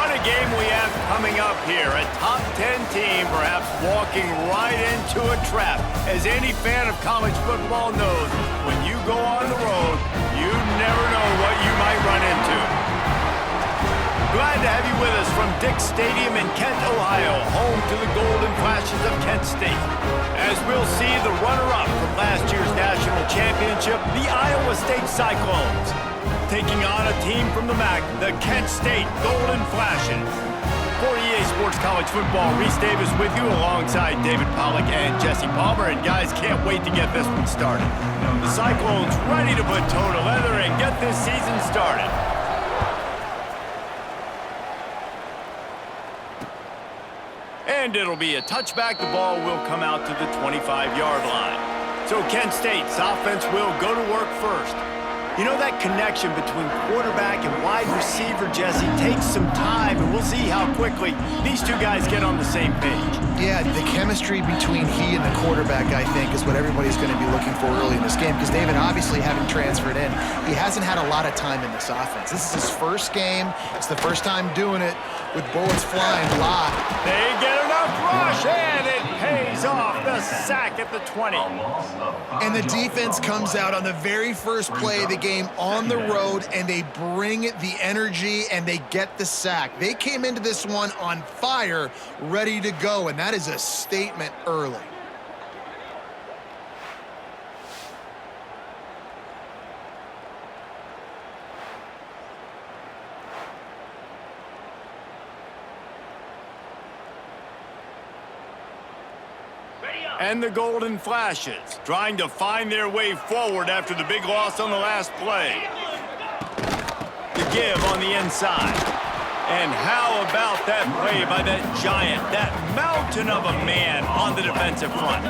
What a game we have coming up here. A top 10 team perhaps walking right into a trap. As any fan of college football knows, when you go on the road, you never know what you might run into. Glad to have you with us from Dick's Stadium in Kent, Ohio, home to the Golden Flashes of Kent State. As we'll see the runner-up from last year's national championship, the Iowa State Cyclones, taking on a team from the MAC, the Kent State Golden Flashes. For EA Sports College Football, Reese Davis with you alongside David Pollack and Jesse Palmer. And guys, can't wait to get this one started. The Cyclones ready to put toe to leather and get this season started. And it'll be a touchback. The ball will come out to the 25-yard line. So Kent State's offense will go to work first. You know, that connection between quarterback and wide receiver, Jesse, takes some time, and we'll see how quickly these two guys get on the same page. Yeah, the chemistry between he and the quarterback, I think, is what everybody's going to be looking for early in this game, because David, obviously, having transferred in, he hasn't had a lot of time in this offense. This is his first game. It's the first time doing it with bullets flying live. They get enough rush, and it pays off. The sack at the 20. And the defense comes out on the very first play of the game on the road, and they bring the energy, and they get the sack. They came into this one on fire, ready to go, and that is a statement early. And the Golden Flashes trying to find their way forward after the big loss on the last play. The give on the inside. And how about that play by that giant, that mountain of a man on the defensive front?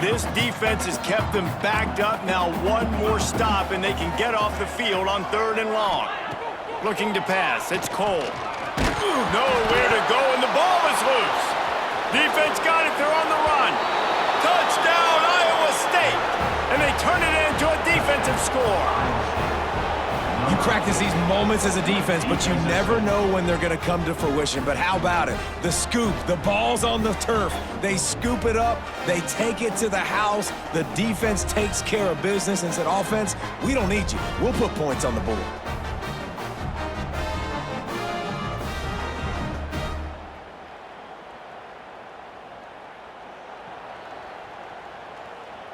This defense has kept them backed up. Now one more stop and they can get off the field on 3rd and long. Looking to pass. It's Cole. Nowhere to go, and the ball is loose. Defense got it. They're on the run. Touchdown, Iowa State. And they turn it into a defensive score. You practice these moments as a defense, but you never know when they're going to come to fruition. But how about it? The scoop, the ball's on the turf. They scoop it up. They take it to the house. The defense takes care of business and said, offense, we don't need you. We'll put points on the board.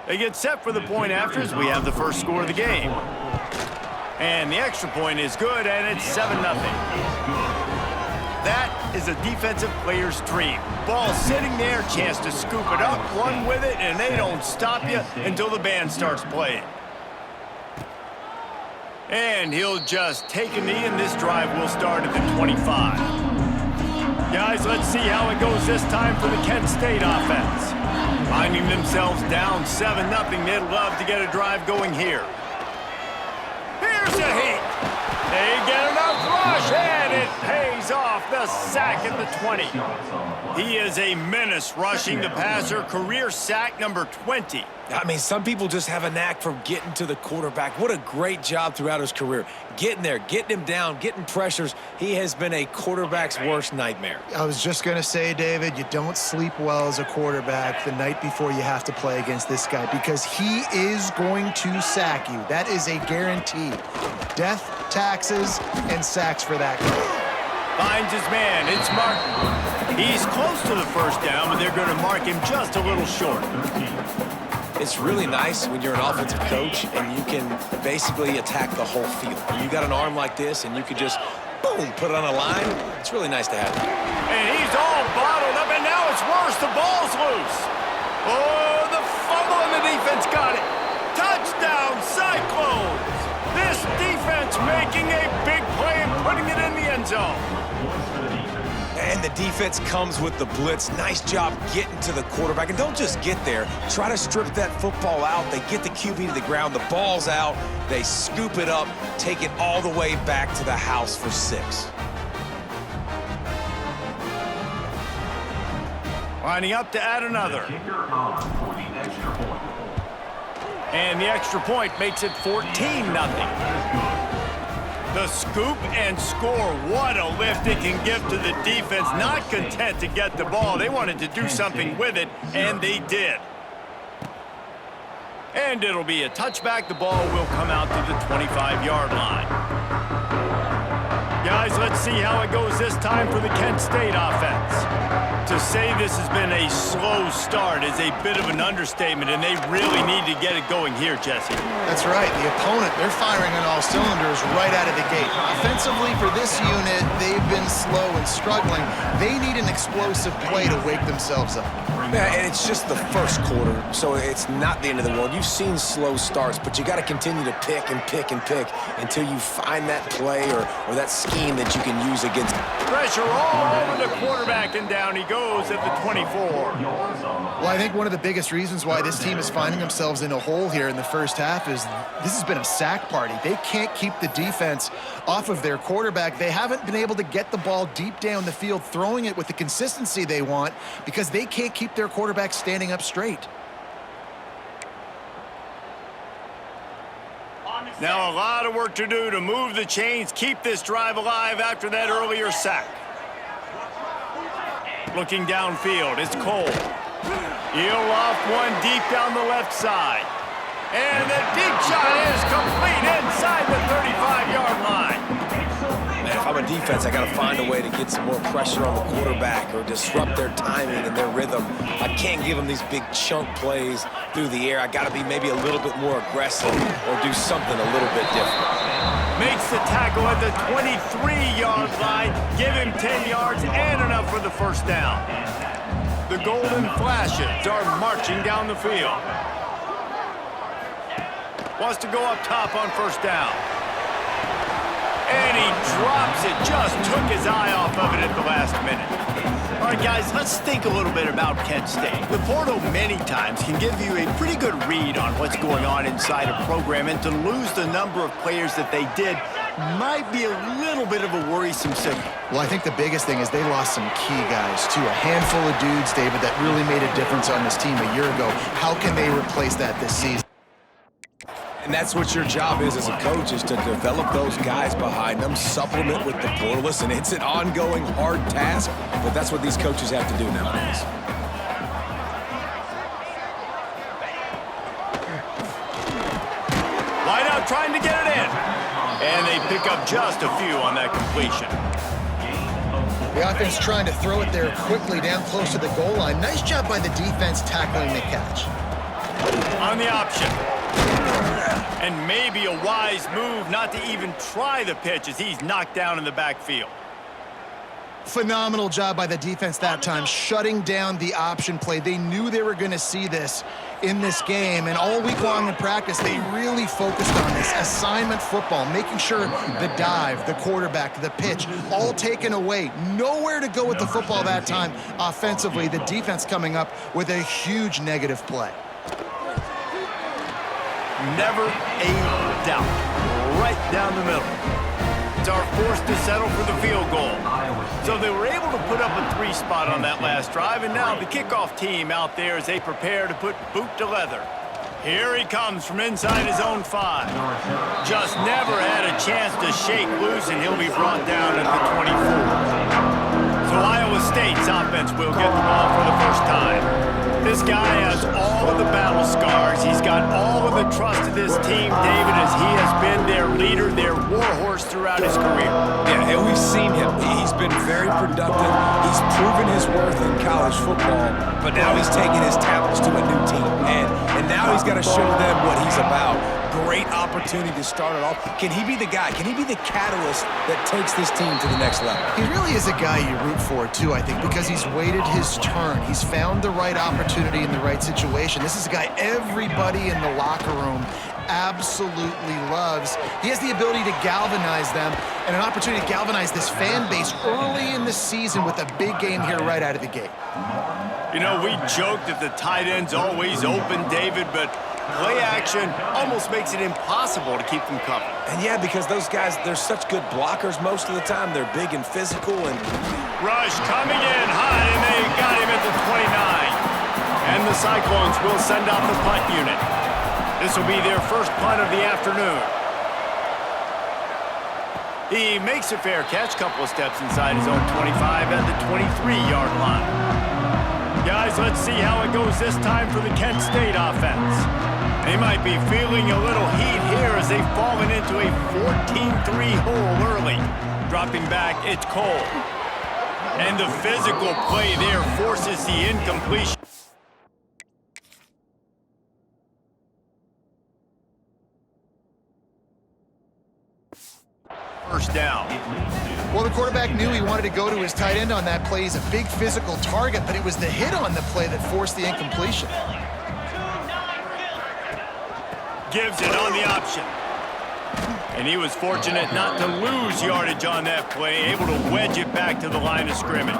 They get set for the point after as we have the first score of the game. And the extra point is good, and it's 7-0. That is a defensive player's dream. Ball sitting there, chance to scoop it up, run with it, and they don't stop you until the band starts playing. And he'll just take a knee, and this drive will start at the 25. Guys, let's see how it goes this time for the Kent State offense. Finding themselves down 7-0, they'd love to get a drive going here. Here's a heat. They get enough rush, and it pays off. The sack at the 20. He is a menace rushing the passer. Career sack number 20. I mean, some people just have a knack for getting to the quarterback. What a great job throughout his career. Getting there, getting him down, getting pressures. He has been a quarterback's worst nightmare. I was just going to say, David, you don't sleep well as a quarterback the night before you have to play against this guy, because he is going to sack you. That is a guarantee. Death, taxes, and sacks for that guy. Finds his man. It's Martin. He's close to the first down, but they're going to mark him just a little short. It's really nice when you're an offensive coach and you can basically attack the whole field. You got an arm like this and you could just, boom, put it on a line. It's really nice to have. And he's all bottled up, and now it's worse. The ball's loose. Oh, the fumble, and the defense got it. Touchdown, Cyclones. This defense making a big play and putting it in the end zone. And the defense comes with the blitz. Nice job getting to the quarterback. And don't just get there. Try to strip that football out. They get the QB to the ground. The ball's out. They scoop it up, take it all the way back to the house for 6. Lining up to add another. And the extra point makes it 14-0. The scoop and score. What a lift it can give to the defense. Not content to get the ball. They wanted to do something with it, and they did. And it'll be a touchback. The ball will come out to the 25-yard line. Guys, let's see how it goes this time for the Kent State offense. To say this has been a slow start is a bit of an understatement, and they really need to get it going here, Jesse. That's right. The opponent, they're firing on all cylinders right out of the gate. Offensively, for this unit, they've been slow and struggling. They need an explosive play to wake themselves up. Yeah, and it's just the first quarter, so it's not the end of the world. You've seen slow starts, but you got to continue to pick and pick and pick until you find that play or that scheme that you can use against. Pressure all over the quarterback, and down he goes at the 24. Well, I think one of the biggest reasons why this team is finding themselves in a hole here in the first half is this has been a sack party. They can't keep the defense off of their quarterback. They haven't been able to get the ball deep down the field, throwing it with the consistency they want because they can't keep their quarterback standing up straight. Now a lot of work to do to move the chains, keep this drive alive after that earlier sack. Looking downfield, it's Cole. He'll loft one deep down the left side. And the deep shot is complete inside the 35-yard line. Man, if I'm a defense, I got to find a way to get some more pressure on the quarterback or disrupt their timing and their rhythm. I can't give them these big chunk plays through the air. I got to be maybe a little bit more aggressive or do something a little bit different. Makes the tackle at the 23-yard line. Give him 10 yards and enough for the first down. The Golden Flashes are marching down the field. Wants to go up top on first down. And he drops it. Just took his eye off of it at the last minute. All right, guys, let's think a little bit about Kent State. The portal many times can give you a pretty good read on what's going on inside a program, and to lose the number of players that they did might be a little bit of a worrisome signal. Well, I think the biggest thing is they lost some key guys, too. A handful of dudes, David, that really made a difference on this team a year ago. How can they replace that this season? And that's what your job is as a coach, is to develop those guys behind them, supplement with the portalists, and it's an ongoing hard task, but that's what these coaches have to do nowadays. Wide out trying to get it in. And they pick up just a few on that completion. The offense trying to throw it there quickly down close to the goal line. Nice job by the defense tackling the catch. On the option. And maybe a wise move not to even try the pitch as he's knocked down in the backfield. Phenomenal job by the defense that time, shutting down the option play. They knew they were going to see this in this game, and all week long in practice, they really focused on this assignment football, making sure the dive, the quarterback, the pitch, all taken away. Nowhere to go with the football that time offensively. The defense coming up with a huge negative play. Never a doubt. Right down the middle. It's our forced to settle for the field goal. So they were able to put up a 3 spot on that last drive, and now the kickoff team out there as they prepare to put boot to leather. Here he comes from inside his own 5. Just never had a chance to shake loose, and he'll be brought down at the 24. So Iowa State's offense will get the ball for the first time. This guy has all of the battle scars. He's got all of the trust of this team, David, as he has been their leader, their warhorse throughout his career. Yeah, and we've seen him. He's been very productive. He's proven his worth in college football, but now he's taking his talents to a new team. And now he's got to show them what he's about. Great opportunity to start it off. Can he be the guy? Can he be the catalyst that takes this team to the next level? He really is a guy you root for, too, I think, because he's waited his turn. He's found the right opportunity in the right situation. This is a guy everybody in the locker room absolutely loves. He has the ability to galvanize them and an opportunity to galvanize this fan base early in the season with a big game here right out of the gate. You know, we joked that the tight end's always open, David, but play action almost makes it impossible to keep them covered. And yeah, because those guys, they're such good blockers most of the time. They're big and physical. And Rush coming in hot, and they got him at the 29. And the Cyclones will send out the punt unit. This will be their first punt of the afternoon. He makes a fair catch, couple of steps inside his own 25 at the 23-yard line. Guys, let's see how it goes this time for the Kent State offense. They might be feeling a little heat here as they've fallen into a 14-3 hole early. Dropping back, it's Cole. And the physical play there forces the incompletion. First down. Well, the quarterback knew he wanted to go to his tight end on that play. He's a big physical target, but it was the hit on the play that forced the incompletion. Gives it on the option. And he was fortunate not to lose yardage on that play, able to wedge it back to the line of scrimmage.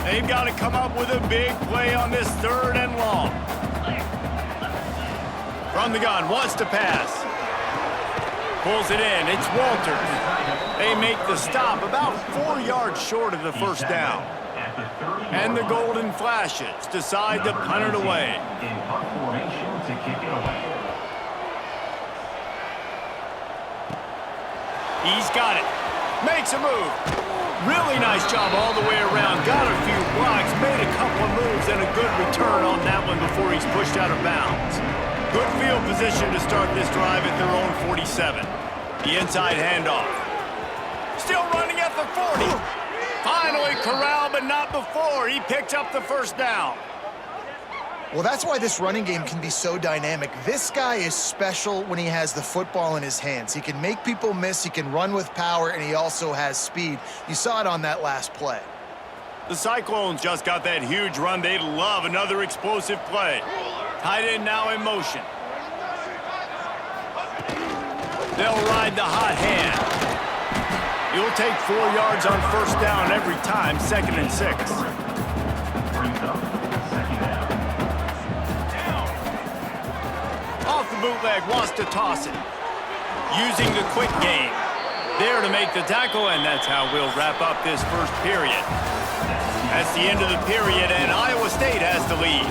They've got to come up with a big play on this 3rd and long. From the gun, wants to pass. Pulls it in, it's Walters. They make the stop about 4 yards short of the first down. And the golden flashes decide to punt it away. He's got it. Makes a move. Really nice job all the way around. Got a few blocks, made a couple of moves, and a good return on that one before he's pushed out of bounds. Good field position to start this drive at their own 47. The inside handoff. Still running at the 40. Finally corralled, but not before. He picks up the first down. Well, that's why this running game can be so dynamic. This guy is special when he has the football in his hands. He can make people miss, he can run with power, and he also has speed. You saw it on that last play. The Cyclones just got that huge run. They'd love another explosive play. Tight end now in motion. They'll ride the hot hand. You'll take 4 yards on first down every time, 2nd and 6. Off the bootleg, wants to toss it. Using the quick game. There to make the tackle, and that's how we'll wrap up this first period. That's the end of the period, and Iowa State has the lead.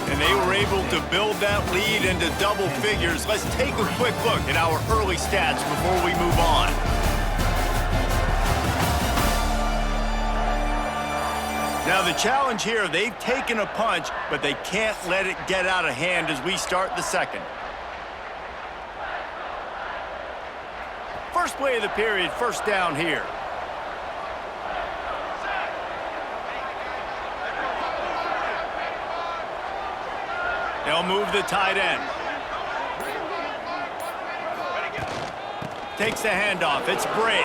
And they were able to build that lead into double figures. Let's take a quick look at our early stats before we move on. Now the challenge here, they've taken a punch, but they can't let it get out of hand as we start the second. First play of the period, first down here. They'll move the tight end. Takes the handoff. It's Bray.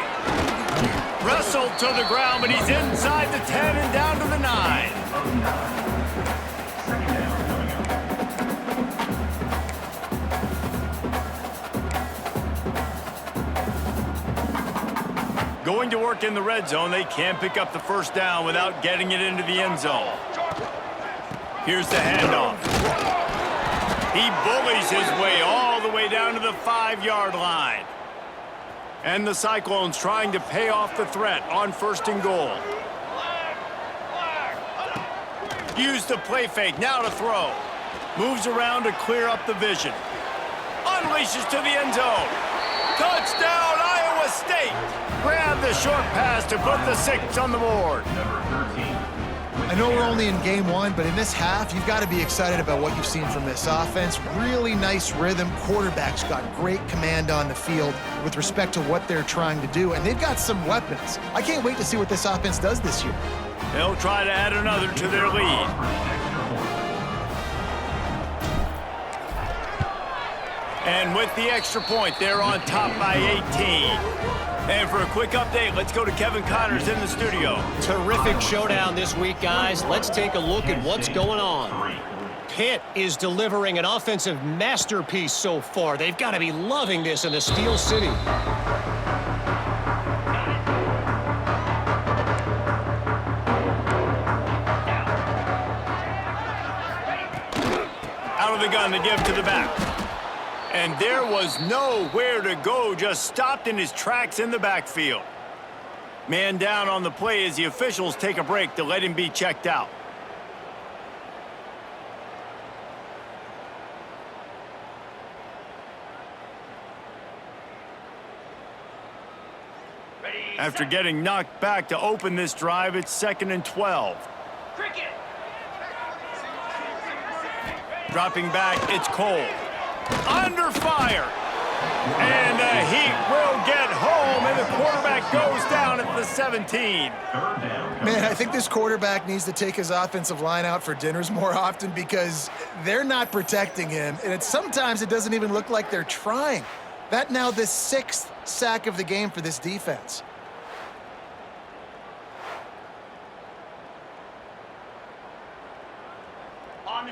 Wrestled to the ground, but he's inside the 10 and down to the 9. Going to work in the red zone. They can't pick up the first down without getting it into the end zone. Here's the handoff. He bullies his way all the way down to the 5-yard line. And the Cyclones trying to pay off the threat on 1st and goal. Use the play fake, now to throw. Moves around to clear up the vision. Unleashes to the end zone. Touchdown, Iowa State! Grab the short pass to put the 6 on the board. I know we're only in game 1, but in this half, you've got to be excited about what you've seen from this offense. Really nice rhythm. Quarterback's got great command on the field with respect to what they're trying to do, and they've got some weapons. I can't wait to see what this offense does this year. They'll try to add another to their lead. And with the extra point, they're on top by 18. And for a quick update, let's go to Kevin Connors in the studio. Terrific showdown this week, guys. Let's take a look at what's going on. Pitt is delivering an offensive masterpiece so far. They've got to be loving this in the Steel City. Out of the gun to give to the back. And there was nowhere to go, just stopped in his tracks in the backfield. Man down on the play as the officials take a break to let him be checked out. After getting knocked back to open this drive, it's 2nd and 12. Dropping back, it's Cole. Under fire. And the Heat will get home, and the quarterback goes down at the 17. Man, I think this quarterback needs to take his offensive line out for dinners more often because they're not protecting him, and sometimes it doesn't even look like they're trying. That now the 6th sack of the game for this defense.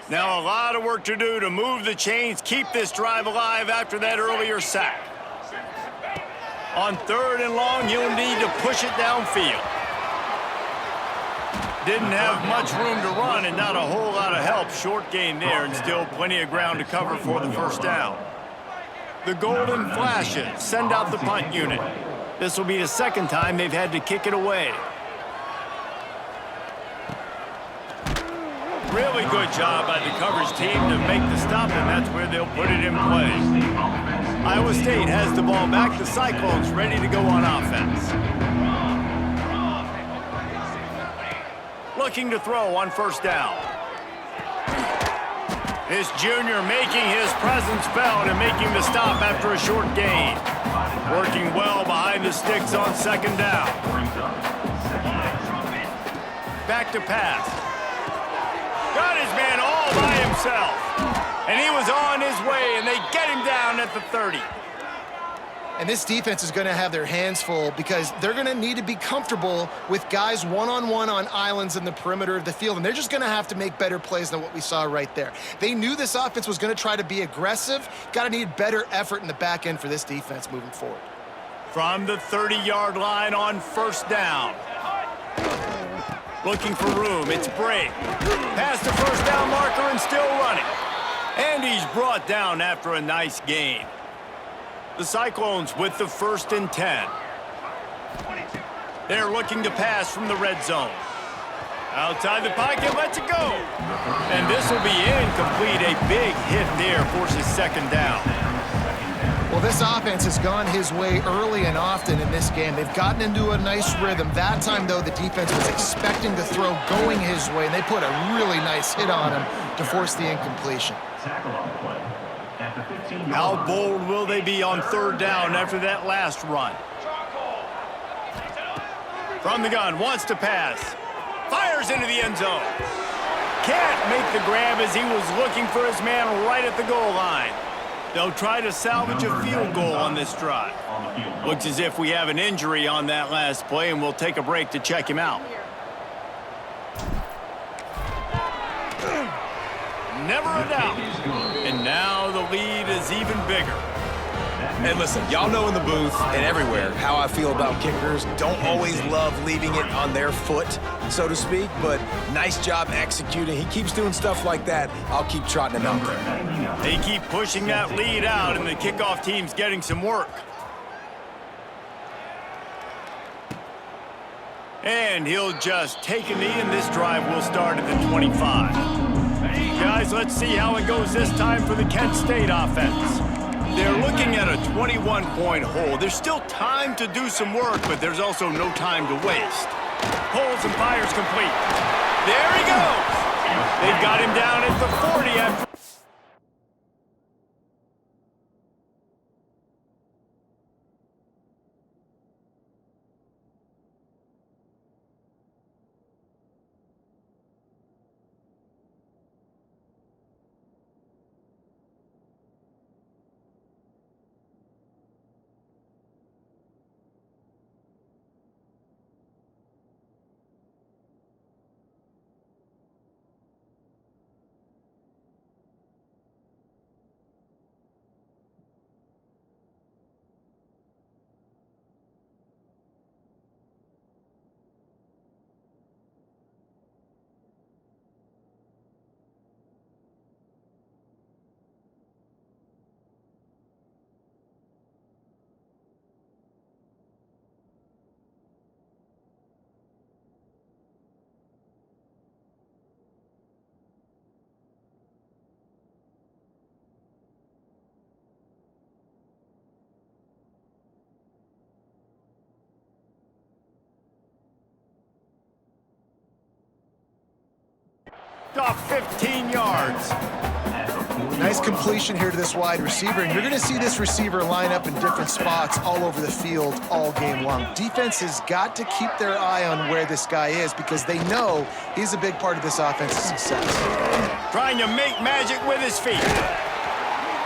Now a lot of work to do to move the chains, keep this drive alive after that earlier sack. On 3rd and long, you'll need to push it downfield. Didn't have much room to run and not a whole lot of help. Short gain there and still plenty of ground to cover for the first down. The golden flashes send out the punt unit. This will be the 2nd time they've had to kick it away. Really good job by the coverage team to make the stop, and that's where they'll put it in play. Iowa State has the ball back. The Cyclones ready to go on offense. Looking to throw on 1st down. This junior making his presence felt and making the stop after a short gain. Working well behind the sticks on 2nd down. Back to pass. Got his man all by himself. And he was on his way, and they get him down at the 30. And this defense is going to have their hands full because they're going to need to be comfortable with guys one-on-one on islands in the perimeter of the field, and they're just going to have to make better plays than what we saw right there. They knew this offense was going to try to be aggressive. Got to need better effort in the back end for this defense moving forward. From the 30-yard line on 1st down. Looking for room, it's Brake. Past the 1st down marker and still running. And he's brought down after a nice gain. The Cyclones with the 1st and 10. They're looking to pass from the red zone. Outside the pocket, lets it go. And this will be incomplete. A big hit there forces 2nd down. Well, this offense has gone his way early and often in this game. They've gotten into a nice rhythm. That time, though, the defense was expecting the throw going his way, and they put a really nice hit on him to force the incompletion. How bold will they be on 3rd down after that last run? From the gun, wants to pass. Fires into the end zone. Can't make the grab as he was looking for his man right at the goal line. They'll try to salvage a field goal on this drive. Looks as if we have an injury on that last play, and we'll take a break to check him out. Never a doubt. And now the lead is even bigger. And listen, y'all know in the booth and everywhere how I feel about kickers. Don't always love leaving it on their foot, so to speak, but nice job executing. He keeps doing stuff like that. I'll keep trotting him out there. They keep pushing that lead out, and the kickoff team's getting some work. And he'll just take a knee, and this drive will start at the 25. Guys, let's see how it goes this time for the Kent State offense. They're looking at a 21-point hole. There's still time to do some work, but there's also no time to waste. Pulls and fires complete. There he goes. They've got him down at the 40 after. picked off 15 yards. Nice completion here to this wide receiver, and you're going to see this receiver line up in different spots all over the field all game long. Defense has got to keep their eye on where this guy is because they know he's a big part of this offense's success. Trying to make magic with his feet.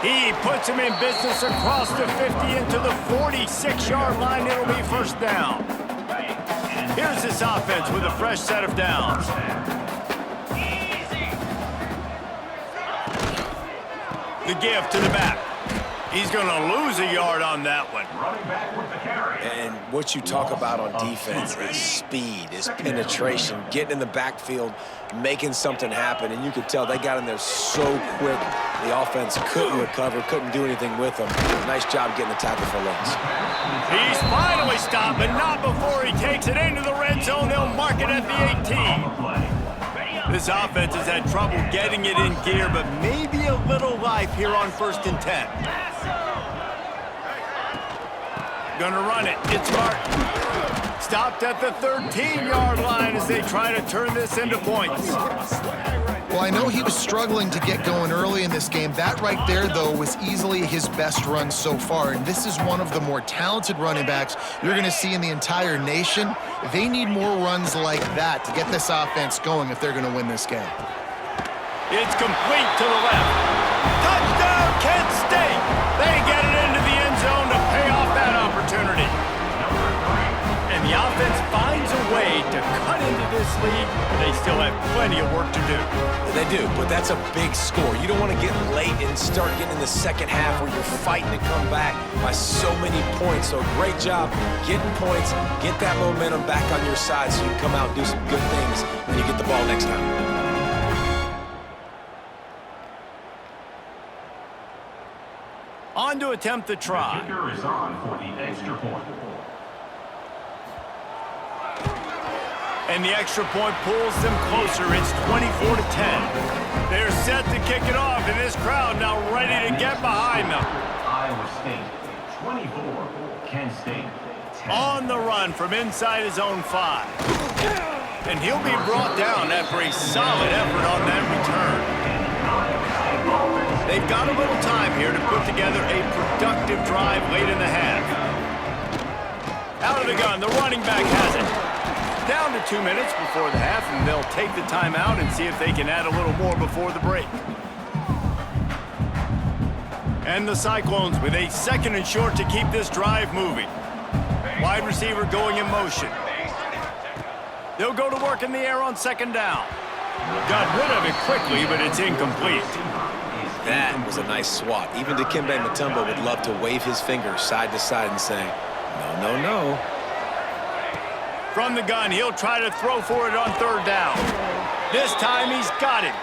He puts him in business across the 50 into the 46-yard line. It'll be first down. Here's this offense with a fresh set of downs. The give to the back. He's going to lose a yard on that one. And what you talk about on defense is speed, is penetration, getting in the backfield, making something happen. And you could tell they got in there so quick. The offense couldn't recover, couldn't do anything with them. Nice job getting the tackle for loss. He's finally stopped, but not before he takes it into the red zone. They'll mark it at the 18. This offense has had trouble getting it in gear, but maybe a little life here on 1st and 10. Gonna run it. It's Martin. Stopped at the 13-yard line as they try to turn this into points. Well, I know he was struggling to get going early in this game. That right there, though, was easily his best run so far, and this is one of the more talented running backs you're going to see in the entire nation. They need more runs like that to get this offense going if they're going to win this game. It's complete to the left. Touchdown, Kent State! They get it into the end zone to pay off that opportunity. And the offense finds a way to cut into this lead, but they still have plenty of work to do. They do, but that's a big score. You don't want to get late and start getting in the second half where you're fighting to come back by so many points. So great job getting points, get that momentum back on your side so you can come out and do some good things when you get the ball next time. On to attempt the try. The kicker is on for the extra point. And the extra point pulls them closer. It's 24-10. They're set to kick it off, and this crowd now ready to get behind them. Iowa State, 24. Kent State, 10. On the run from inside his own 5. And he'll be brought down after a solid effort on that return. They've got a little time here to put together a productive drive late in the half. Out of the gun, the running back has it. Down to 2 minutes before the half, and they'll take the timeout and see if they can add a little more before the break. And the Cyclones with a 2nd and short to keep this drive moving. Wide receiver going in motion. They'll go to work in the air on 2nd down. Got rid of it quickly, but it's incomplete. That was a nice swat. Even Dikembe Mutombo would love to wave his finger side to side and say, no, no, no. From the gun, he'll try to throw for it on 3rd down. This time he's got it.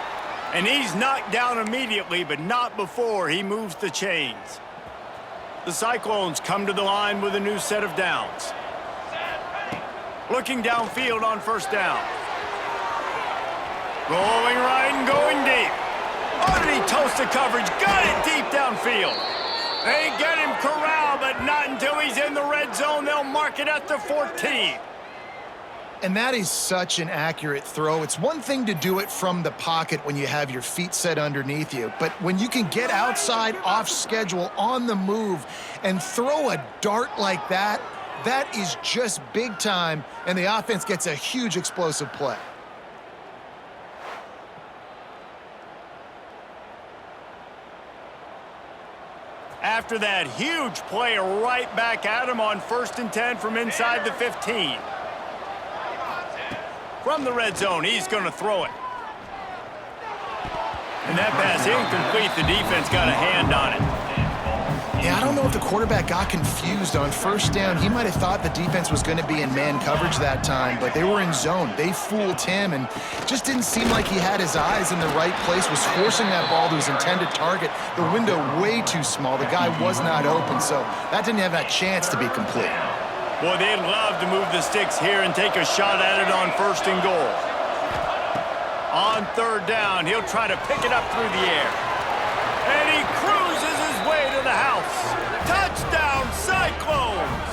And he's knocked down immediately, but not before he moves the chains. The Cyclones come to the line with a new set of downs. Looking downfield on 1st down. Rolling right and going deep. Oh, did he toast the coverage? Got it deep downfield. They get him corralled, but not until he's in the red zone. They'll mark it at the 14. And that is such an accurate throw. It's one thing to do it from the pocket when you have your feet set underneath you, but when you can get outside, off schedule, on the move, and throw a dart like that, that is just big time, and the offense gets a huge explosive play. After that huge play, right back at him on 1st and 10 from inside the 15. From the red zone, he's going to throw it. And that pass incomplete. The defense got a hand on it. Yeah, I don't know if the quarterback got confused on 1st down. He might have thought the defense was going to be in man coverage that time, but they were in zone. They fooled him, and just didn't seem like he had his eyes in the right place, was forcing that ball to his intended target. The window way too small. The guy was not open, so that didn't have that chance to be complete. Boy, they'd love to move the sticks here and take a shot at it on 1st and goal. On 3rd down, he'll try to pick it up through the air. And he cruises his way to the house. Touchdown, Cyclones!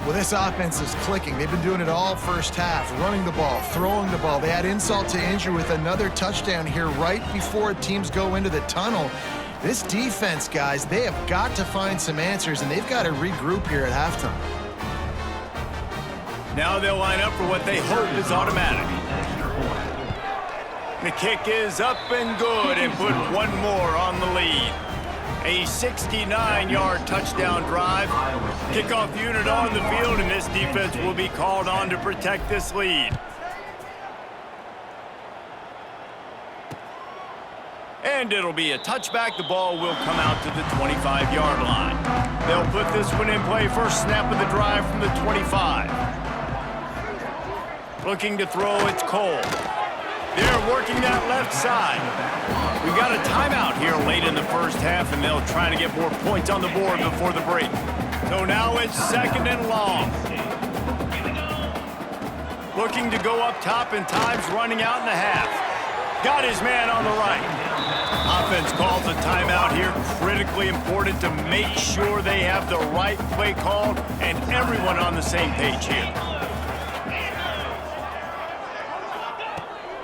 Well, this offense is clicking. They've been doing it all first half, running the ball, throwing the ball. They add insult to injury with another touchdown here right before teams go into the tunnel. This defense, guys, they have got to find some answers, and they've got to regroup here at halftime. Now they'll line up for what they hope is automatic. The kick is up and good and put one more on the lead. A 69-yard touchdown drive. Kickoff unit on the field, and this defense will be called on to protect this lead. And it'll be a touchback. The ball will come out to the 25-yard line. They'll put this one in play. First snap of the drive from the 25. Looking to throw, it's Cole. They're working that left side. We got a timeout here late in the first half, and they'll try to get more points on the board before the break. So now it's second and long. Looking to go up top, and time's running out in the half. Got his man on the right. Offense calls a timeout here. Critically important to make sure they have the right play called and everyone on the same page here.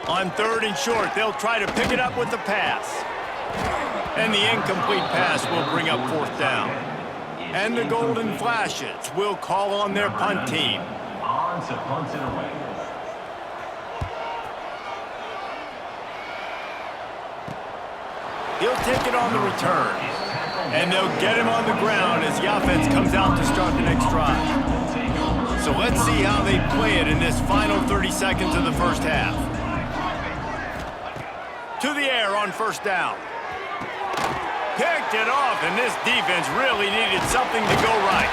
On third and short, they'll try to pick it up with the pass. And the incomplete pass will bring up fourth down. And the Golden Flashes will call on their punt team. On to punt it away. He'll take it on the return. And they'll get him on the ground as the offense comes out to start the next drive. So let's see how they play it in this final 30 seconds of the first half. To the air on first down. Picked it off, and this defense really needed something to go right.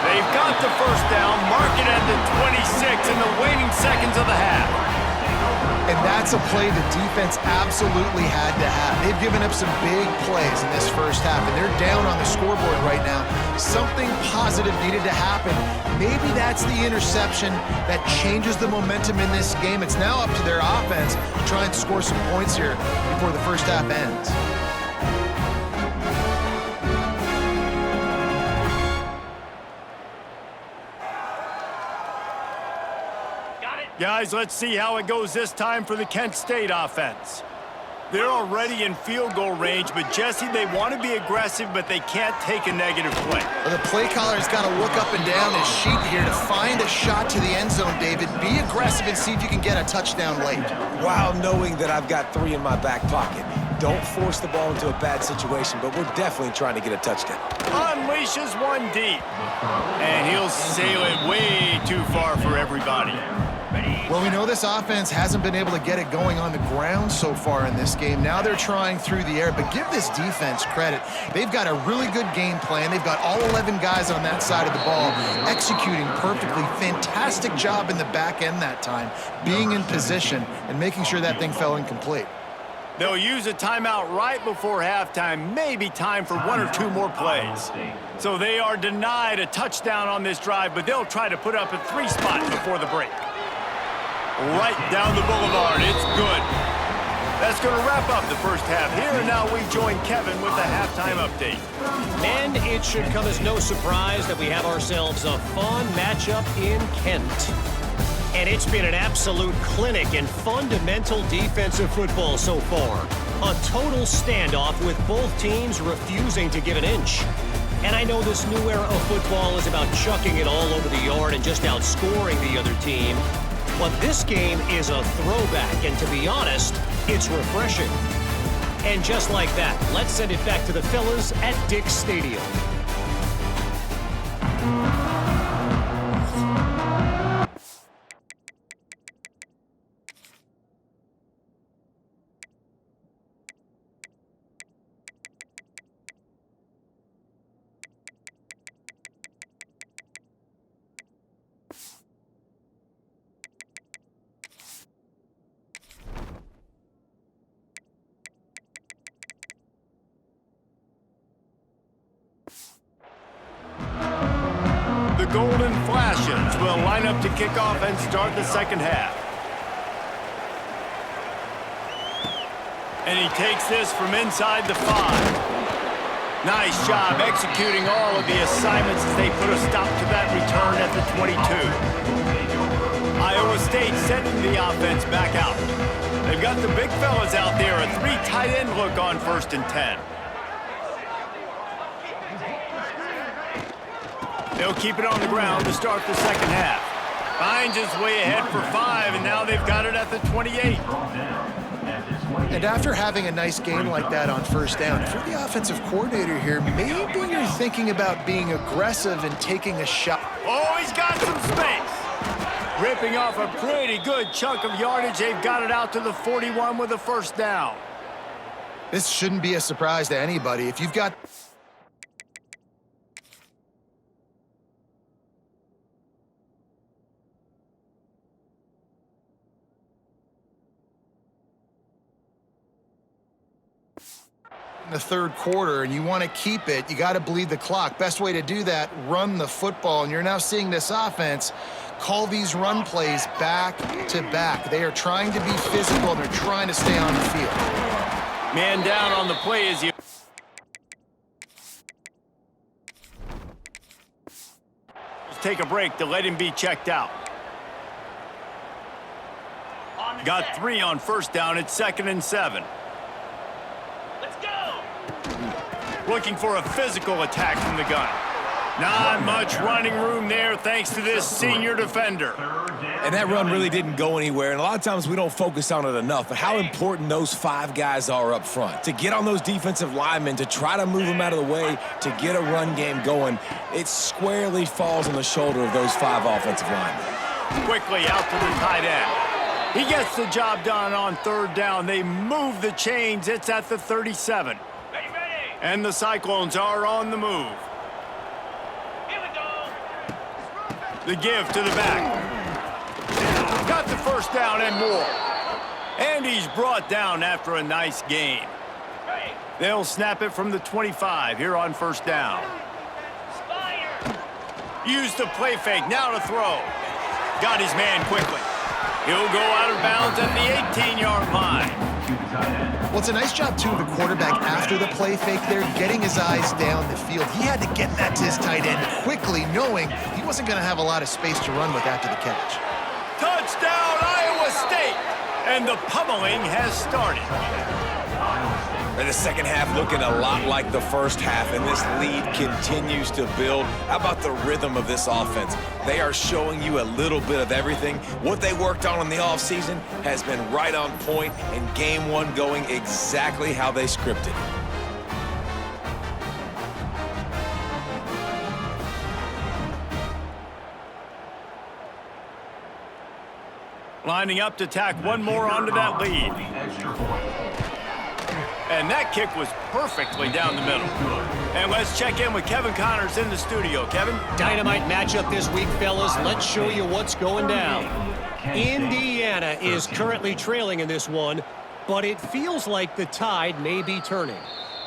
They've got the first down, mark it at the 26 in the waning seconds of the half. And that's a play the defense absolutely had to have. They've given up some big plays in this first half, and they're down on the scoreboard right now. Something positive needed to happen. Maybe that's the interception that changes the momentum in this game. It's now up to their offense to try and score some points here before the first half ends. Guys, let's see how it goes this time for the Kent State offense. They're already in field goal range, but Jesse, they want to be aggressive, but they can't take a negative play. Well, the play caller's got to look up and down his sheet here to find a shot to the end zone, David. Be aggressive and see if you can get a touchdown late. While knowing that I've got 3 in my back pocket. Don't force the ball into a bad situation, but we're definitely trying to get a touchdown. Unleashes one deep. And he'll sail it way too far for everybody. Well, we know this offense hasn't been able to get it going on the ground so far in this game. Now they're trying through the air, but give this defense credit. They've got a really good game plan. They've got all 11 guys on that side of the ball executing perfectly. Fantastic job in the back end that time, being in position and making sure that thing fell incomplete. They'll use a timeout right before halftime, maybe time for 1 or 2 more plays. So they are denied a touchdown on this drive, but they'll try to put up a 3 spot before the break. Right down the boulevard, it's good. That's going to wrap up the first half here, and now we join Kevin with the halftime update. And it should come as no surprise that we have ourselves a fun matchup in Kent. And it's been an absolute clinic in fundamental defensive football so far. A total standoff with both teams refusing to give an inch. And I know this new era of football is about chucking it all over the yard and just outscoring the other team. But this game is a throwback, and to be honest, it's refreshing. And just like that, let's send it back to the fellas at Dick's Stadium. The Golden Flashes will line up to kick off and start the second half. And he takes this from inside the 5. Nice job executing all of the assignments as they put a stop to that return at at the 22. Iowa State sending the offense back out. They've got the big fellas out there, a 3 tight end look on 1st and 10. They'll keep it on the ground to start the second half. Finds his way ahead for 5, and now they've got it at the 28. And after having a nice game like that on 1st down, if you're the offensive coordinator here, maybe you're thinking about being aggressive and taking a shot. Oh, he's got some space. Ripping off a pretty good chunk of yardage. They've got it out to the 41 with a 1st down. This shouldn't be a surprise to anybody. If you've got... in the 3rd quarter and you want to keep it, you got to bleed the clock. Best way to do that, run the football. And you're now seeing this offense call these run plays back to back. They are trying to be physical and they're trying to stay on the field. Man down on the play as you... Let's take a break to let him be checked out. Got 3 on 1st down. It's 2nd and 7. Looking for a physical attack from the gun. Not much running room there thanks to this senior defender. And that run really didn't go anywhere, and a lot of times we don't focus on it enough, but how important those 5 guys are up front. To get on those defensive linemen, to try to move them out of the way, to get a run game going, it squarely falls on the shoulder of those 5 offensive linemen. Quickly out to the tight end. He gets the job done on 3rd down. They move the chains. It's at the 37. And the Cyclones are on the move. Here we go. The give to the back. Got the 1st down and more. And he's brought down after a nice gain. They'll snap it from the 25 here on 1st down. Use the play fake, now to throw. Got his man quickly. He'll go out of bounds at the 18-yard line. Well, it's a nice job, too, of the quarterback after the play fake there, getting his eyes down the field. He had to get that to his tight end quickly, knowing he wasn't going to have a lot of space to run with after the catch. Touchdown, Iowa State! And the pummeling has started. And the second half looking a lot like the first half, and this lead continues to build. How about the rhythm of this offense? They are showing you a little bit of everything. What they worked on in the offseason has been right on point, and game 1 going exactly how they scripted. Lining up to tack one more onto that lead. And that kick was perfectly down the middle. And let's check in with Kevin Connors in the studio. Kevin? Dynamite matchup this week, fellas. Let's show you what's going down. Indiana is currently trailing in this one, but it feels like the tide may be turning.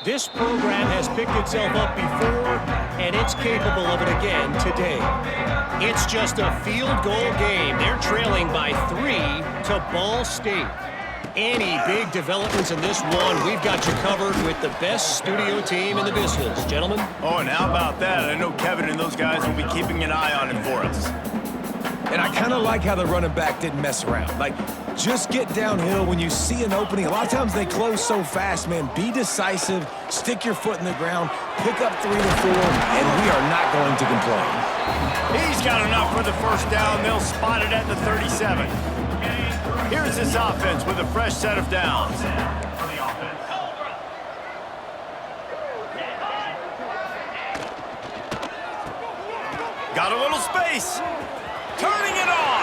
This program has picked itself up before, and it's capable of it again today. It's just a field goal game. They're trailing by 3 to Ball State. Any big developments in this one, we've got you covered with the best studio team in the business, gentlemen. Oh, and how about that? I know Kevin and those guys will be keeping an eye on it for us. And I kind of like how the running back didn't mess around. Like, just get downhill when you see an opening. A lot of times they close so fast, man. Be decisive, stick your foot in the ground, pick up 3 to 4, and we are not going to complain. He's got enough for the 1st down. They'll spot it at the 37. Here's this offense with a fresh set of downs. Got a little space. Turning it on.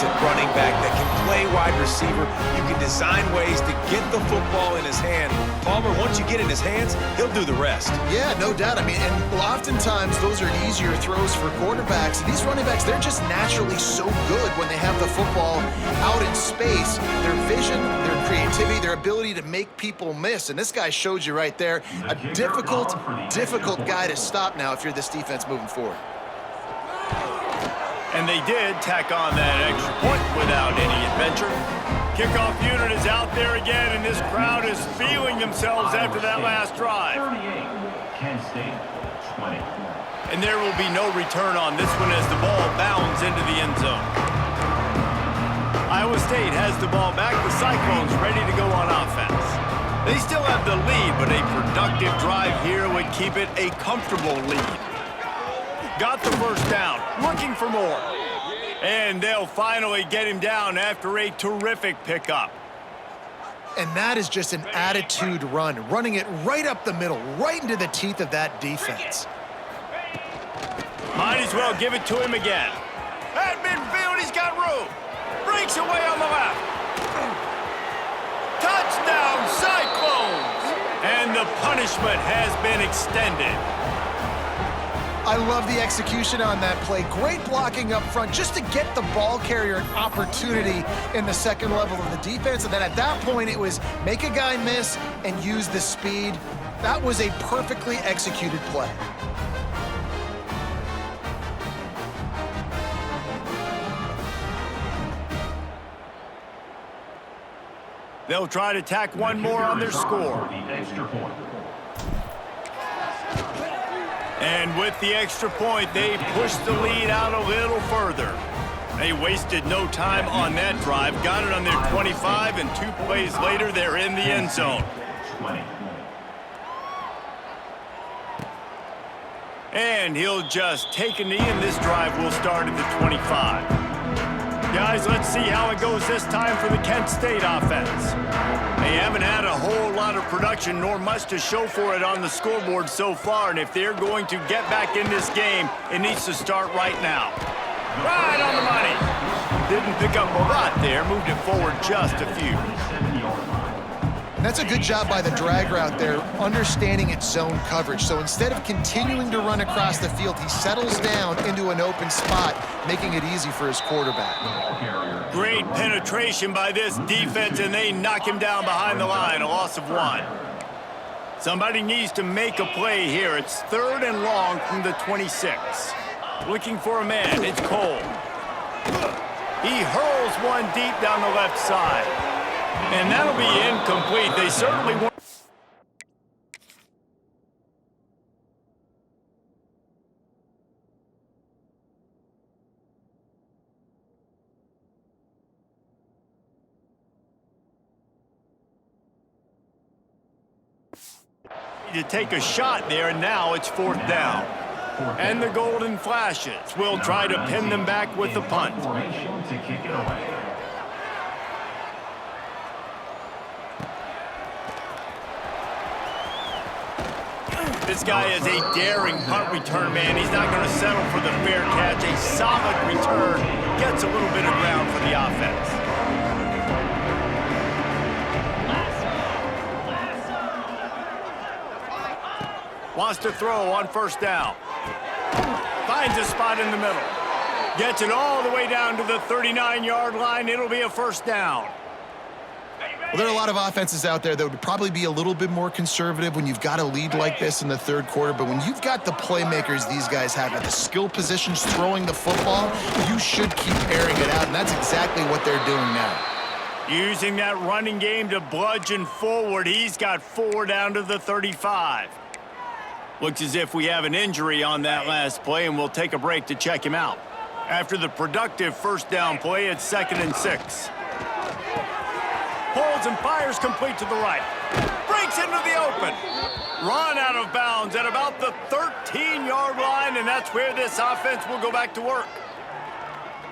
decent running back that can play wide receiver. You can design ways to get the football in his hand. Palmer, once you get it in his hands, he'll do the rest. Yeah, no doubt. I mean, and oftentimes those are easier throws for quarterbacks. And these running backs, they're just naturally so good when they have the football out in space. Their vision, their creativity, their ability to make people miss. And this guy showed you right there, a difficult guy to stop now if you're this defense moving forward. And they did tack on that extra point without any adventure. Kickoff unit is out there again, and this crowd is feeling themselves after that last drive. 38, Kent State, 20. And there will be no return on this one as the ball bounds into the end zone. Iowa State has the ball back. The Cyclones ready to go on offense. They still have the lead, but a productive drive here would keep it a comfortable lead. Got the first down, looking for more. And they'll finally get him down after a terrific pickup. And that is just an attitude run, running it right up the middle, right into the teeth of that defense. Might as well give it to him again. At midfield, he's got room. Breaks away on the left. Touchdown, Cyclones! And the punishment has been extended. I love the execution on that play. Great blocking up front just to get the ball carrier an opportunity in the second level of the defense. And then at that point, it was make a guy miss and use the speed. That was a perfectly executed play. They'll try to tack one more on their score. And with the extra point, they pushed the lead out a little further. They wasted no time on that drive. Got it on their 25, and 2 plays later, they're in the end zone. And he'll just take a knee, and this drive will start at the 25. Guys, let's see how it goes this time for the Kent State offense. They haven't had a whole lot of production, nor much to show for it on the scoreboard so far, and if they're going to get back in this game, it needs to start right now. Right on the money. Didn't pick up a lot there, moved it forward just a few. That's a good job by the drag route there, understanding its zone coverage. So instead of continuing to run across the field, he settles down into an open spot, making it easy for his quarterback. Great penetration by this defense, and they knock him down behind the line, a loss of 1. Somebody needs to make a play here. It's 3rd and long from the 26. Looking for a man, it's Cole. He hurls one deep down the left side. And that'll be incomplete. They certainly won't. To take a shot there, and now it's 4th down. And the golden flashes will try to pin them back with the punt. This guy is a daring punt return man. He's not going to settle for the fair catch. A solid return. Gets a little bit of ground for the offense. Wants to throw on 1st down. Finds a spot in the middle. Gets it all the way down to the 39-yard line. It'll be a 1st down. Well, there are a lot of offenses out there that would probably be a little bit more conservative when you've got a lead like this in the 3rd quarter. But when you've got the playmakers these guys have at the skill positions throwing the football, you should keep airing it out. And that's exactly what they're doing now. Using that running game to bludgeon forward. He's got 4 down to the 35. Looks as if we have an injury on that last play, and we'll take a break to check him out. After the productive 1st down play, it's 2nd and 6. Pulls and fires complete to the right. Breaks into the open. Run out of bounds at about the 13-yard line, and that's where this offense will go back to work.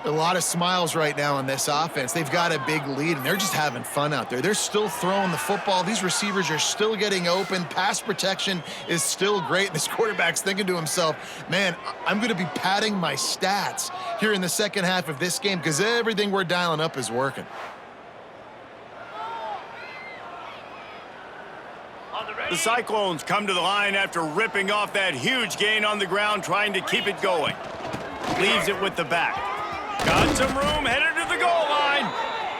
A lot of smiles right now on this offense. They've got a big lead, and they're just having fun out there. They're still throwing the football. These receivers are still getting open. Pass protection is still great. This quarterback's thinking to himself, man, I'm going to be padding my stats here in the second half of this game because everything we're dialing up is working. The Cyclones come to the line after ripping off that huge gain on the ground, trying to keep it going. Leaves it with the back. Got some room, headed to the goal line.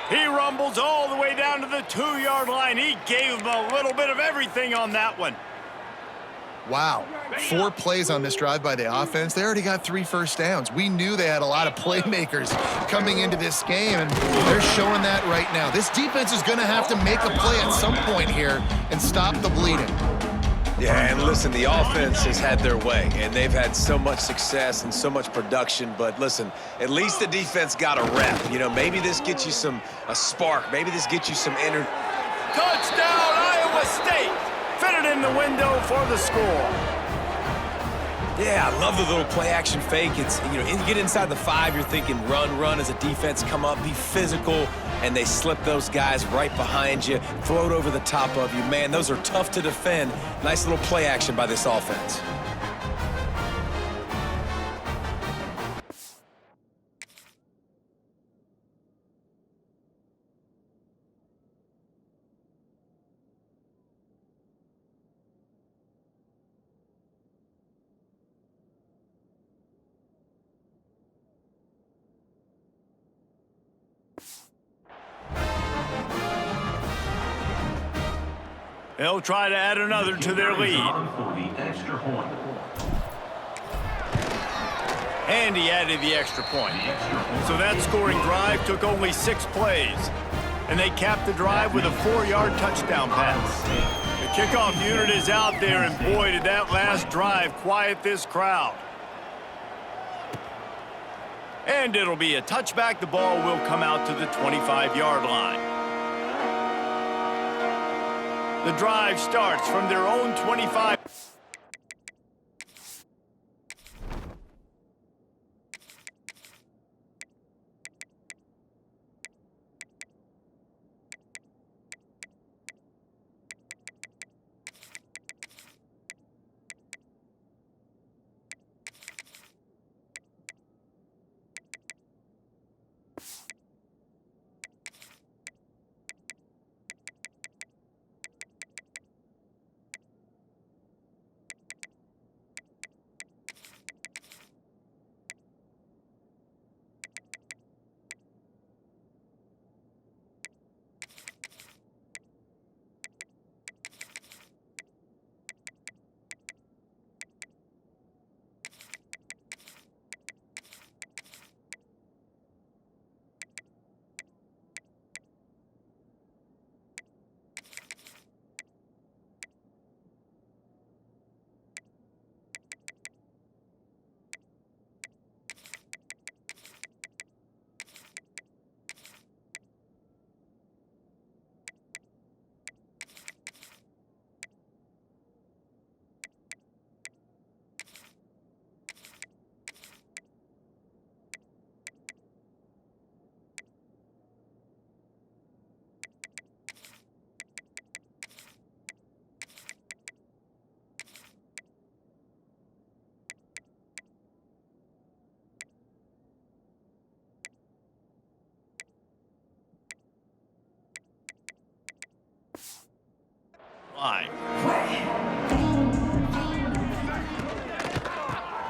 He rumbles all the way down to the 2-yard line. He gave him a little bit of everything on that one. Wow, 4 plays on this drive by the offense. They already got 3 first downs. We knew they had a lot of playmakers coming into this game, and they're showing that right now. This defense is going to have to make a play at some point here and stop the bleeding. Yeah, and listen, the offense has had their way, and they've had so much success and so much production. But listen, at least the defense got a rep. You know, maybe this gets you a spark. Maybe this gets you some energy. Touchdown, Iowa State! Fitted in the window for the score. Yeah, I love the little play-action fake. It's, you get inside the 5, you're thinking run as a defense, come up, be physical, and they slip those guys right behind you, throw it over the top of you. Man, those are tough to defend. Nice little play action by this offense. They'll try to add another to their lead. And he added the extra point. So that scoring drive took only 6 plays. And they capped the drive with a 4-yard touchdown pass. The kickoff unit is out there, and boy, did that last drive quiet this crowd. And it'll be a touchback. The ball will come out to the 25-yard line. The drive starts from their own 25.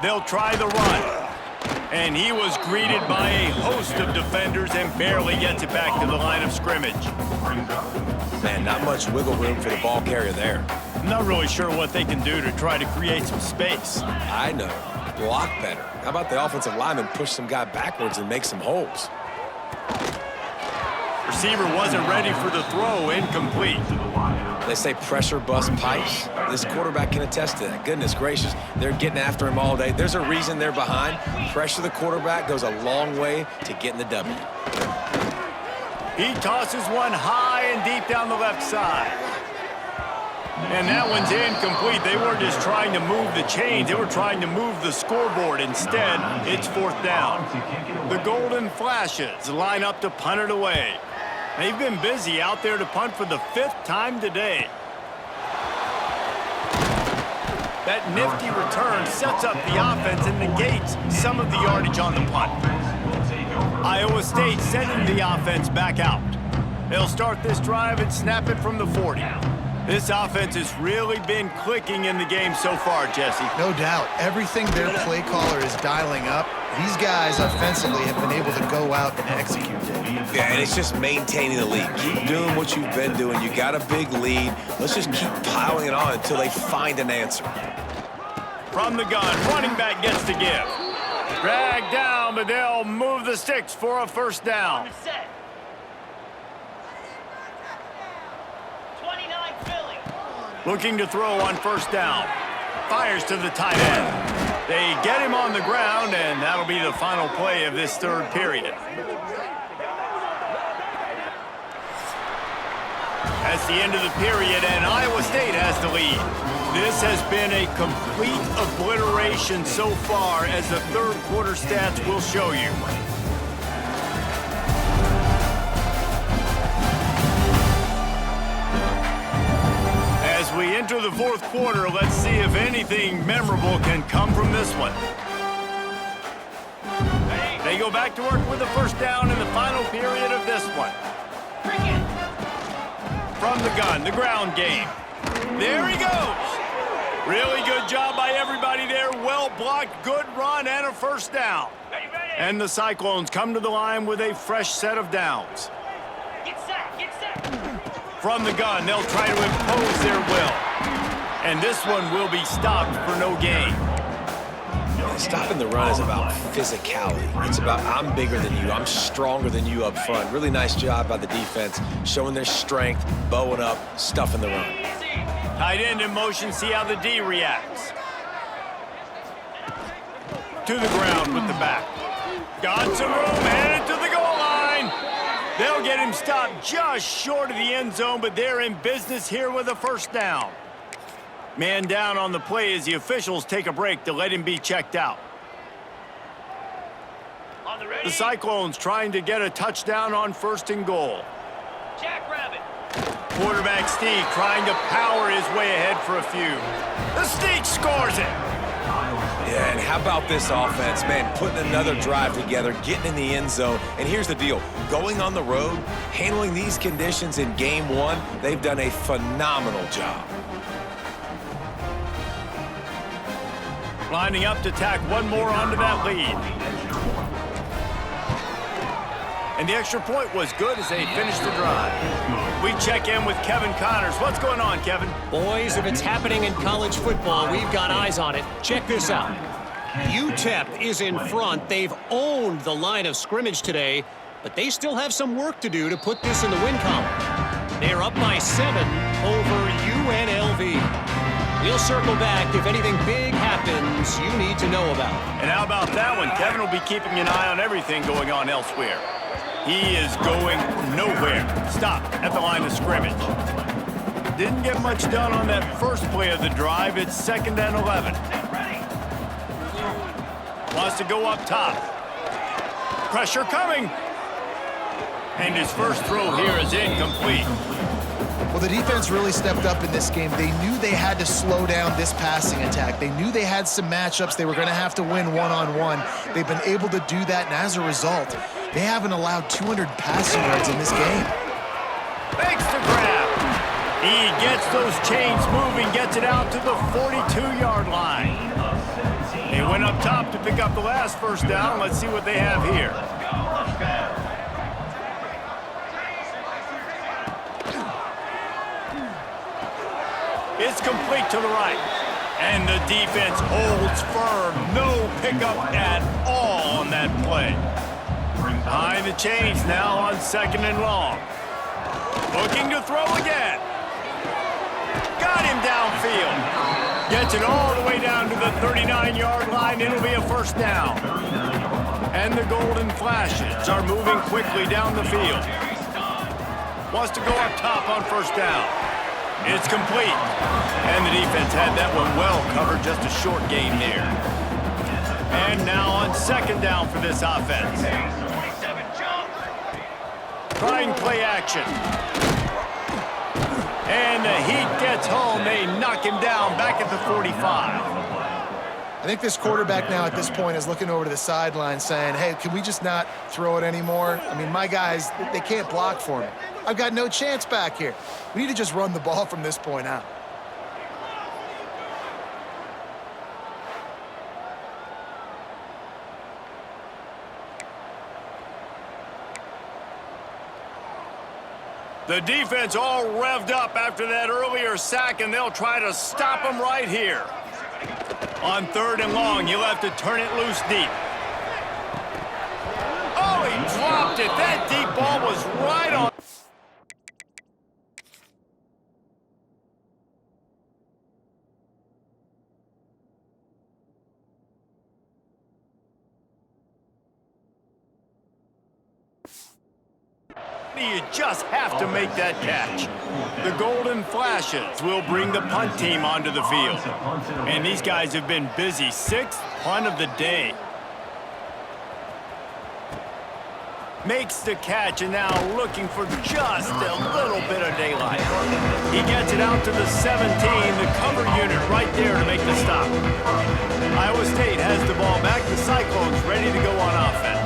They'll try the run. And he was greeted by a host of defenders and barely gets it back to the line of scrimmage. Man, not much wiggle room for the ball carrier there. I'm not really sure what they can do to try to create some space. I know. Block better. How about the offensive lineman push some guy backwards and make some holes? Receiver wasn't ready for the throw, incomplete. They say pressure bust pipes. This quarterback can attest to that. Goodness gracious, they're getting after him all day. There's a reason they're behind. Pressure the quarterback goes a long way to getting the W. He tosses one high and deep down the left side. And that one's incomplete. They weren't just trying to move the chains. They were trying to move the scoreboard. Instead, it's 4th down. The Golden Flashes line up to punt it away. They've been busy out there to punt for the 5th time today. That nifty return sets up the offense and negates some of the yardage on the punt. Iowa State sending the offense back out. They'll start this drive and snap it from the 40. This offense has really been clicking in the game so far, Jesse. No doubt. Everything their play caller is dialing up, these guys offensively have been able to go out and execute it. Yeah, and it's just maintaining the lead. Keep doing what you've been doing. You got a big lead. Let's just keep piling it on until they find an answer. From the gun, running back gets to give. Dragged down, but they'll move the sticks for a first down. Looking to throw on first down. Fires to the tight end. They get him on the ground, and that'll be the final play of this 3rd period. That's the end of the period, and Iowa State has the lead. This has been a complete obliteration so far, as the 3rd quarter stats will show you. As we enter the 4th quarter, let's see if anything memorable can come from this one. They go back to work with the first down in the final period of this one. From the gun, the ground game. There he goes. Really good job by everybody there. Well blocked, good run, and a first down. And the Cyclones come to the line with a fresh set of downs. Get set, get set. From the gun, they'll try to impose their will. And this one will be stopped for no gain. Stopping the run is about physicality. It's about I'm bigger than you, I'm stronger than you up front. Really nice job by the defense, showing their strength, bowing up, stuffing the run. Tight end in motion, see how the D reacts. To the ground with the back. Got some room, headed to the goal line. They'll get him stopped just short of the end zone, but they're in business here with a first down. Man down on the play as the officials take a break to let him be checked out. The Cyclones trying to get a touchdown on 1st and goal. Jackrabbit. Quarterback Steve trying to power his way ahead for a few. The Steve scores it. Yeah, and how about this offense, man, putting another drive together, getting in the end zone. And here's the deal, going on the road, handling these conditions in game 1, they've done a phenomenal job. Lining up to tack one more onto that lead. And the extra point was good as they finished the drive. We check in with Kevin Connors. What's going on, Kevin? Boys, if it's happening in college football, we've got eyes on it. Check this out. UTEP is in front. They've owned the line of scrimmage today, but they still have some work to do to put this in the win column. They're up by 7 over UNLV. We'll circle back if anything big happens you need to know about. And how about that one? Kevin will be keeping an eye on everything going on elsewhere. He is going nowhere. Stop at the line of scrimmage. Didn't get much done on that first play of the drive. It's 2nd and 11. Wants to go up top. Pressure coming. And his first throw here is incomplete. Well, the defense really stepped up in this game. They knew they had to slow down this passing attack. They knew they had some matchups they were going to have to win one-on-one. They've been able to do that, and as a result, they haven't allowed 200 passing yards in this game. Makes the grab. He gets those chains moving, gets it out to the 42-yard line. They went up top to pick up the last first down. Let's see what they have here. It's complete to the right. And the defense holds firm. No pickup at all on that play. Behind the chains now on 2nd and long. Looking to throw again. Got him downfield. Gets it all the way down to the 39-yard line. It'll be a first down. And the Golden Flashes are moving quickly down the field. Wants to go up top on first down. It's complete. And the defense had that one well covered, just a short gain there. And now on second down for this offense. 27 jump. Trying play action. And the heat gets home. They knock him down back at the 45. I think this quarterback now at this point is looking over to the sideline saying, hey, can we just not throw it anymore? I mean, my guys, they can't block for me. I've got no chance back here. We need to just run the ball from this point out. The defense all revved up after that earlier sack, and they'll try to stop him right here. On 3rd and long, you'll have to turn it loose deep. Oh, he dropped it. That deep ball was right on. You just have to make that catch. The golden flashes will bring the punt team onto the field. And these guys have been busy. 6th punt of the day. Makes the catch and now looking for just a little bit of daylight. He gets it out to the 17, the cover unit right there to make the stop. Iowa State has the ball back. The Cyclones ready to go on offense.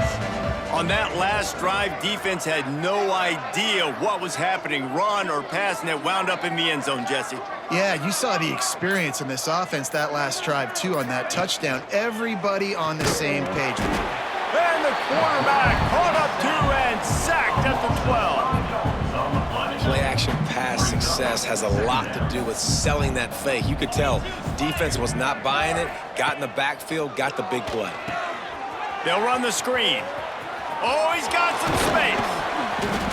On that last drive, defense had no idea what was happening, run or pass, and it wound up in the end zone, Jesse. Yeah, you saw the experience in this offense that last drive, too, on that touchdown. Everybody on the same page. And the quarterback caught up 2 and sacked at the 12. Play-action pass success has a lot to do with selling that fake. You could tell defense was not buying it, got in the backfield, got the big play. They'll run the screen. Oh, he's got some space.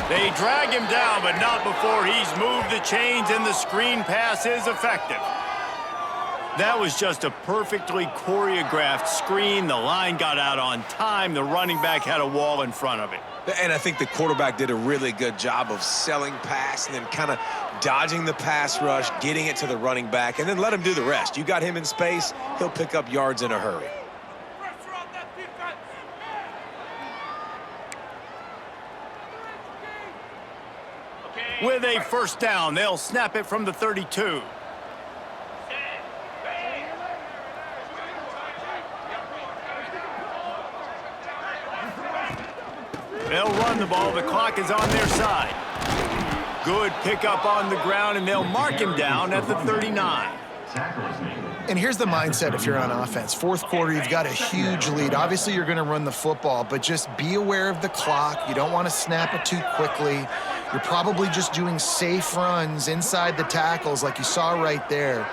They drag him down, but not before he's moved the chains, and the screen pass is effective. That was just a perfectly choreographed screen. The line got out on time. The running back had a wall in front of it. And I think the quarterback did a really good job of selling pass and then kind of dodging the pass rush, getting it to the running back, and then let him do the rest. You got him in space, he'll pick up yards in a hurry. With a first down, they'll snap it from the 32. They'll run the ball. The clock is on their side. Good pickup on the ground, and they'll mark him down at the 39. And here's the mindset if you're on offense. 4th quarter, you've got a huge lead. Obviously, you're going to run the football, but just be aware of the clock. You don't want to snap it too quickly. You're probably just doing safe runs inside the tackles like you saw right there.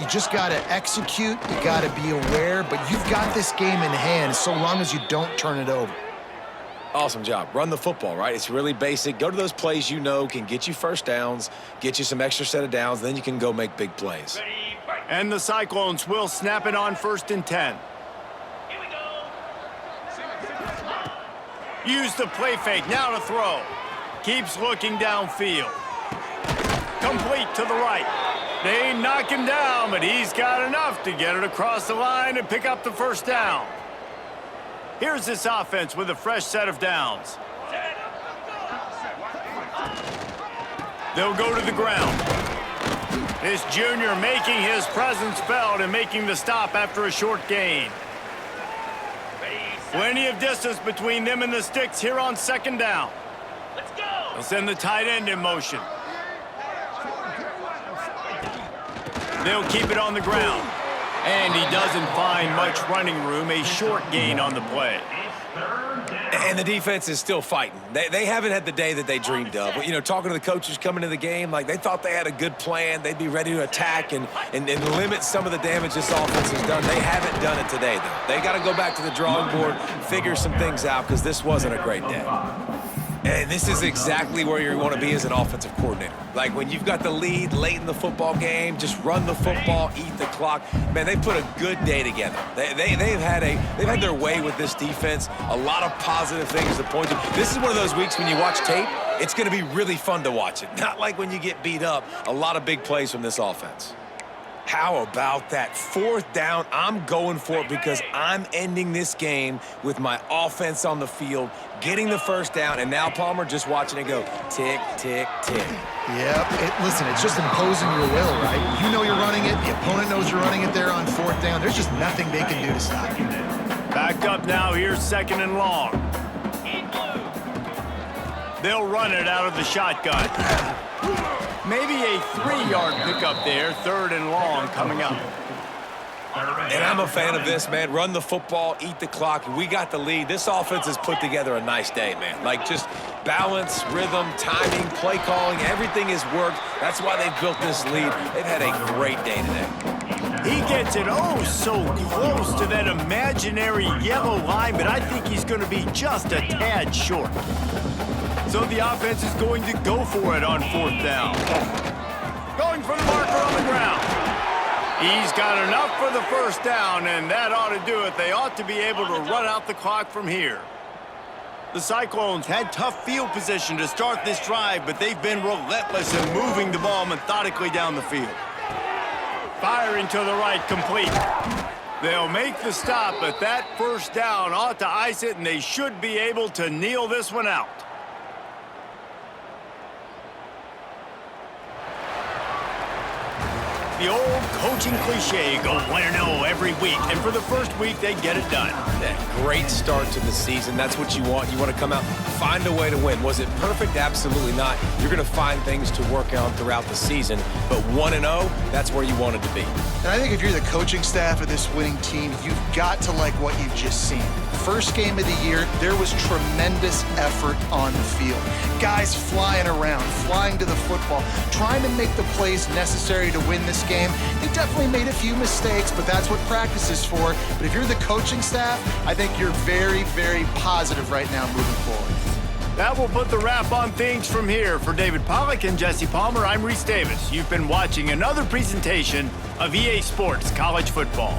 You just got to execute. You got to be aware, but you've got this game in hand so long as you don't turn it over. Awesome job. Run the football, right? It's really basic. Go to those plays you know can get you first downs, get you some extra set of downs, then you can go make big plays. And the Cyclones will snap it on 1st and 10. Here we go. Use the play fake, now to throw. Keeps looking downfield. Complete to the right. They knock him down, but he's got enough to get it across the line and pick up the first down. Here's this offense with a fresh set of downs. They'll go to the ground. This junior making his presence felt and making the stop after a short gain. Plenty of distance between them and the sticks here on 2nd down. Let's go. They'll send the tight end in motion. They'll keep it on the ground. And he doesn't find much running room, a short gain on the play. And the defense is still fighting. They haven't had the day that they dreamed of. You know, talking to the coaches coming into the game, like they thought they had a good plan. They'd be ready to attack and limit some of the damage this offense has done. They haven't done it today, though. They got to go back to the drawing board, figure some things out, because this wasn't a great day. And this is exactly where you want to be as an offensive coordinator. Like when you've got the lead late in the football game, just run the football, eat the clock. Man, they put a good day together. They've had their way with this defense. A lot of positive things to point to. This is one of those weeks when you watch tape, it's going to be really fun to watch it. Not like when you get beat up. A lot of big plays from this offense. How about that? Fourth down, I'm going for it because I'm ending this game with my offense on the field, getting the first down, and now Palmer just watching it go tick, tick, tick. Yep. Listen, it's just imposing your will, right? You know you're running it. The opponent knows you're running it there on fourth down. There's just nothing they can do to stop you. Back up now. Here's 2nd and long. They'll run it out of the shotgun. Maybe a 3-yard pickup there. 3rd and long coming up. And I'm a fan of this, man. Run the football, eat the clock. We got the lead. This offense has put together a nice day, man. Like, just balance, rhythm, timing, play calling, everything has worked. That's why they've built this lead. They've had a great day today. He gets it so close to that imaginary yellow line, but I think he's going to be just a tad short. So the offense is going to go for it on 4th down. Going for the marker on the ground. He's got enough for the first down, and that ought to do it. They ought to be able to run out the clock from here. The Cyclones had tough field position to start this drive, but they've been relentless in moving the ball methodically down the field. Firing to the right, complete. They'll make the stop, but that first down ought to ice it, and they should be able to kneel this one out. The old coaching cliche, go 1-0 every week, and for the first week, they get it done. Yeah, great start to the season. That's what you want. You want to come out, find a way to win. Was it perfect? Absolutely not. You're going to find things to work on throughout the season, but 1-0, that's where you wanted to be. And I think if you're the coaching staff of this winning team, you've got to like what you've just seen. First game of the year, there was tremendous effort on the field. Guys flying around, flying to the football, trying to make the plays necessary to win this game. They definitely made a few mistakes, but that's what practice is for. But if you're the coaching staff, I think you're very, very positive right now moving forward. That will put the wrap on things from here. For David Pollack and Jesse Palmer, I'm Reese Davis. You've been watching another presentation of EA Sports College Football.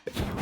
go!